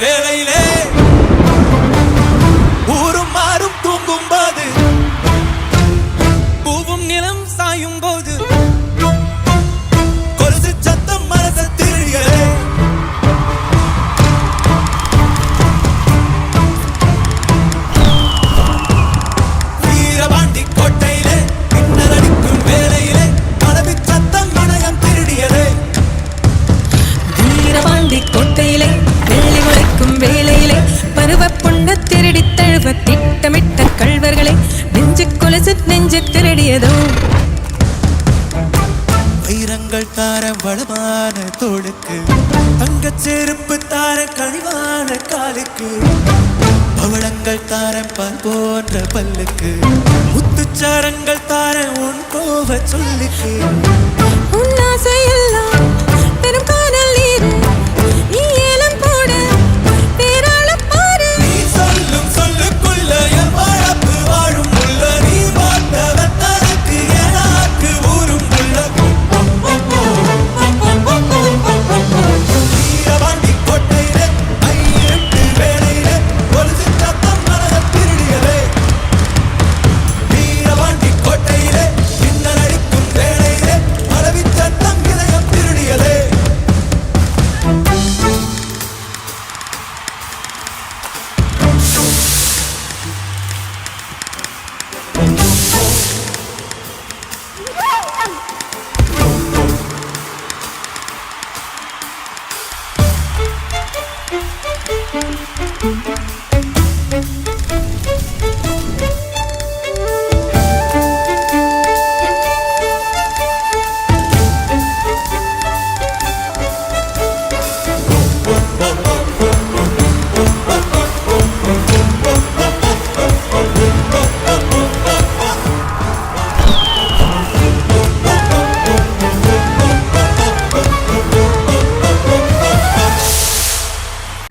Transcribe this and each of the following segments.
வேளையிலே ஊரும் மாறும் தூங்கும் போது பூவும் நிலம் சாயும் போது கொலுசு சத்தம் மனச திருடியதே வீரபாண்டி கோட்டையிலே பின்னலடிக்கும் வேளையிலே மனவி சத்தம் இணையம் திருடியதே வீரபாண்டி கோட்டையிலே வெள்ளி முளைக்கும் வேளையிலே பருவ பொண்ண திருடி தழுவ திட்டமிட்ட கள்வர்களே நெஞ்சு கொலுசு நெஞ்சு திருடியதோ வைரங்கள் தார வளமான தோளுக்கு தங்கச் செருப்பு தார கனிவான காலுக்கு பவளங்கள் தார பால் போன்ற பல்லுக்கு முத்துச்சாரங்கள் தார உன் கோவ சொல்லுக்கு உன் ஆசையெல்லாம் பெரும் காதல் நீர் நீ ஏலம் போட பேராள பாரு நீ சொல்லும் சொல்லுக்குள்ள என் வாழப்பு வாழும் உள்ள நீ பார்த்தவன் தனக்கு எனக்கு ஊரும் உள்ள வீரபாண்டி கோட்டையிலே ஐயெட்டு வேளையிலே கொலுசு சத்தம் மனதை திருடியதே வீரபாண்டி கோட்டையிலே பின்னல் அடிக்கும் வேளையிலே மனவி சத்தம் இதயம் திருடியதே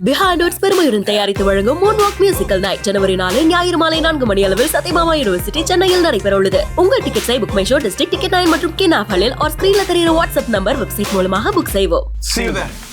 Behind Notes பெருமையுடன் தயாரித்து வழங்கும் Moonwalk Musical Night ஜனவரி 4 ஞாயிறு மாலை 4 மணி அளவில் சத்யபாமா யூனிவர்சிட்டி சென்னையில் நடைபெற உள்ளது. உங்கள் டிக்கெட்ஸை book my show district ticket 9 மற்றும் கின் ஆப் ஹலில் ஸ்கிரீன்ல தெரியுற வாட்ஸ்அப் நம்பர் வெப்சைட் மூலமாக புக் செய்வோம். See you there.